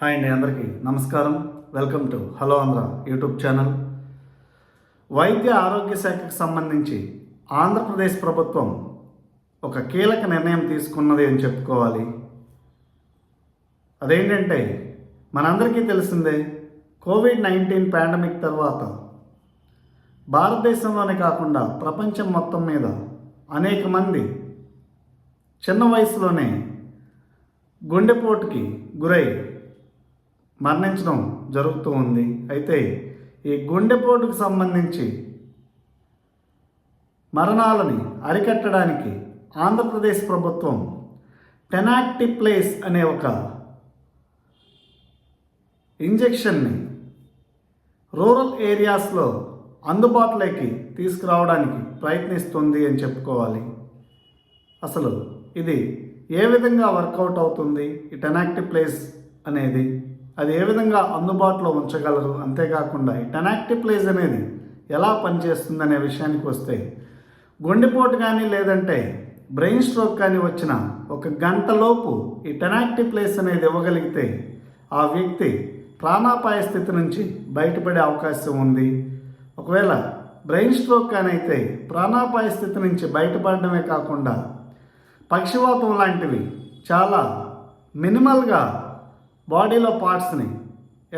Hi అండి, అందరికీ నమస్కారం. Welcome to hello Andhra YouTube channel. వైద్య ఆరోగ్య శాఖకు సంబంధించి ఆంధ్రప్రదేశ్ ప్రభుత్వం ఒక కీలక నిర్ణయం తీసుకున్నది అని చెప్పుకోవాలి. అదేంటంటే మనందరికీ తెలిసిందే, కోవిడ్-19 పాండమిక్ తర్వాత భారతదేశంలోనే కాకుండా ప్రపంచం మొత్తం మీద అనేక మంది చిన్న వయసులోనే గుండెపోటుకి గురై మరణించడం జరుగుతూ ఉంది. అయితే ఈ గుండెపోటుకు సంబంధించి మరణాలని అరికట్టడానికి ఆంధ్రప్రదేశ్ ప్రభుత్వం టెనాక్టిప్లేస్ అనే ఒక ఇంజెక్షన్ని రూరల్ ఏరియాస్లో అందుబాటులోకి తీసుకురావడానికి ప్రయత్నిస్తుంది అని చెప్పుకోవాలి. అసలు ఇది ఏ విధంగా వర్కౌట్ అవుతుంది, ఈ టెనాక్టిప్లేస్ అనేది అది ఏ విధంగా అందుబాటులో ఉంచగలరు, అంతేకాకుండా ఈ టెనాక్టిప్లేస్ అనేది ఎలా పనిచేస్తుంది అనే విషయానికి వస్తే, గుండెపోటు కానీ లేదంటే బ్రెయిన్ స్ట్రోక్ కానీ వచ్చిన ఒక గంటలోపు ఈ టెనాక్టిప్లేస్ అనేది ఇవ్వగలిగితే ఆ వ్యక్తి ప్రాణాపాయ స్థితి నుంచి బయటపడే అవకాశం ఉంది. ఒకవేళ బ్రెయిన్ స్ట్రోక్ కానీ అయితే ప్రాణాపాయ స్థితి నుంచి బయటపడడమే కాకుండా పక్షవాతం లాంటివి చాలా మినిమల్గా బాడీలో పార్ట్స్ని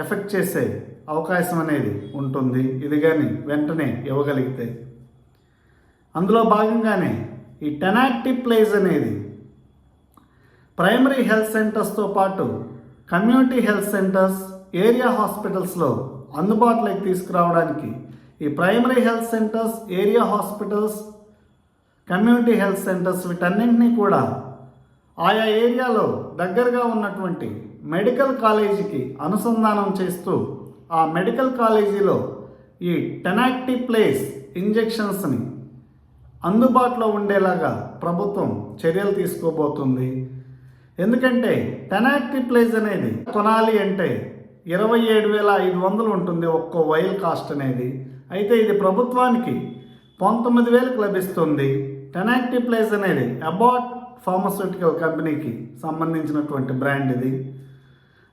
ఎఫెక్ట్ చేసే అవకాశం అనేది ఉంటుంది, ఇది కానీ వెంటనే ఇవ్వగలిగితే. అందులో భాగంగానే ఈ టెనాక్టిప్లేస్ అనేది ప్రైమరీ హెల్త్ సెంటర్స్తో పాటు కమ్యూనిటీ హెల్త్ సెంటర్స్, ఏరియా హాస్పిటల్స్లో అందుబాటులోకి తీసుకురావడానికి ఈ primary health centres, area hospitals, community health centres వీటన్నింటినీ కూడా ఆయా ఏరియాలో దగ్గరగా ఉన్నటువంటి మెడికల్ కాలేజీకి అనుసంధానం చేస్తూ ఆ మెడికల్ కాలేజీలో ఈ టెనాక్టిప్లేస్ ఇంజెక్షన్స్ని అందుబాటులో ఉండేలాగా ప్రభుత్వం చర్యలు తీసుకోబోతుంది. ఎందుకంటే టెనాక్టిప్లేస్ అనేది కొనాలి అంటే 27,500 ఉంటుంది ఒక్కో వైల్ కాస్ట్ అనేది. అయితే ఇది ప్రభుత్వానికి 19,000కు లభిస్తుంది. టెనాక్టిప్లేస్ అనేది అబాట్ ఫార్మాస్యూటికల్ కంపెనీకి సంబంధించినటువంటి బ్రాండ్ ఇది.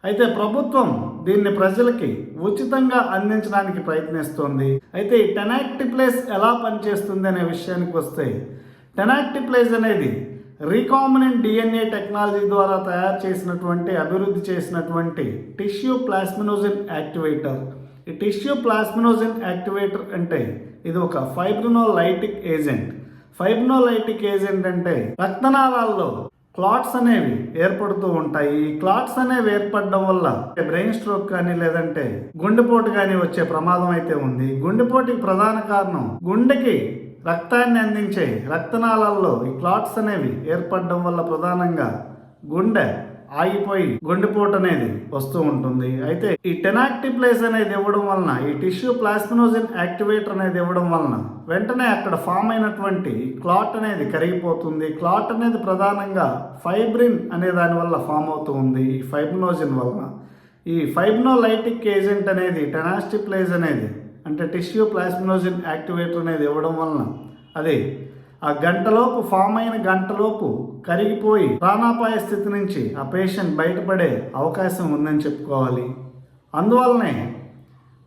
అయితే ప్రభుత్వం దీన్ని ప్రజలకి ఉచితంగా అందించడానికి ప్రయత్నిస్తుంది. అయితే ఈ టెనాక్టిప్లేస్ ఎలా పనిచేస్తుంది అనే విషయానికి వస్తే, టెనాక్టిప్లేస్ అనేది రీకాంబినెంట్ డిఎన్ఏ టెక్నాలజీ ద్వారా తయారు చేసినటువంటి, అభివృద్ధి చేసినటువంటి టిష్యూ ప్లాస్మినోజెన్ యాక్టివేటర్. ఈ టిష్యూ ప్లాస్మినోజెన్ యాక్టివేటర్ అంటే ఇది ఒక ఫైబ్రినోలైటిక్ ఏజెంట్. ఫైబ్రినోలైటిక్ ఏజెంట్ అంటే రక్తనాళాల్లో క్లాట్స్ అనేవి ఏర్పడుతూ ఉంటాయి. ఈ క్లాట్స్ అనేవి ఏర్పడడం వల్ల బ్రెయిన్ స్ట్రోక్ కానీ లేదంటే గుండెపోటు కానీ వచ్చే ప్రమాదం అయితే ఉంది. గుండెపోటుకి ప్రధాన కారణం గుండెకి రక్తాన్ని అందించే రక్తనాళాల్లో ఈ క్లాట్స్ అనేవి ఏర్పడడం వల్ల ప్రధానంగా గుండె ఆగిపోయి గుండెపోటు అనేది వస్తూ ఉంటుంది. అయితే ఈ టెనాక్టిప్లేస్ అనేది ఇవ్వడం వలన, ఈ టిష్యూ ప్లాస్మినోజెన్ యాక్టివేటర్ అనేది ఇవ్వడం వలన వెంటనే అక్కడ ఫామ్ అయినటువంటి క్లాట్ అనేది కరిగిపోతుంది. క్లాట్ అనేది ప్రధానంగా ఫైబ్రిన్ అనే దాని వల్ల ఫామ్ అవుతూ ఉంది. ఈ ఫైబ్రినోజెన్ వలన ఈ ఫైబ్రినోలైటిక్ ఏజెంట్ అనేది టెనాక్టిప్లేస్ అనేది అంటే టిష్యూ ప్లాస్మినోజెన్ యాక్టివేటర్ అనేది ఇవ్వడం వలన అది ఆ గంటలోపు ఫామ్ అయిన గంటలోపు కరిగిపోయి ప్రాణాపాయ స్థితి నుంచి ఆ పేషెంట్ బయటపడే అవకాశం ఉందని చెప్పుకోవాలి. అందువల్లనే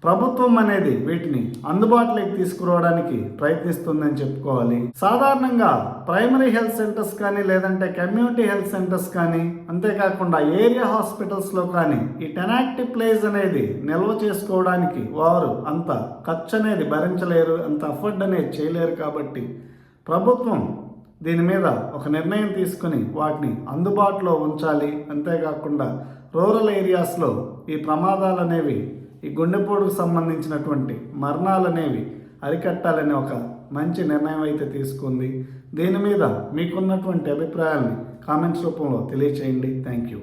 ప్రభుత్వం అనేది వీటిని అందుబాటులోకి తీసుకురావడానికి ప్రయత్నిస్తుందని చెప్పుకోవాలి. సాధారణంగా ప్రైమరీ హెల్త్ సెంటర్స్ కానీ లేదంటే కమ్యూనిటీ హెల్త్ సెంటర్స్ కానీ, అంతేకాకుండా ఏరియా హాస్పిటల్స్లో కానీ ఈ టెనాక్టిప్లేస్ అనేది నిల్వ చేసుకోవడానికి వారు అంత ఖర్చు అనేది భరించలేరు, అంత అఫోర్డ్ అనేది చేయలేరు. కాబట్టి ప్రభుత్వం దీని మీద ఒక నిర్ణయం తీసుకుని వాటిని అందుబాటులో ఉంచాలి. అంతేకాకుండా రూరల్ ఏరియాస్లో ఈ ప్రమాదాలు అనేవి, ఈ గుండెపోటుకు సంబంధించినటువంటి మరణాలు అనేవి అరికట్టాలని ఒక మంచి నిర్ణయం అయితే తీసుకుంది. దీని మీద మీకున్నటువంటి అభిప్రాయాలని కామెంట్స్ రూపంలో తెలియచేయండి. Thank you.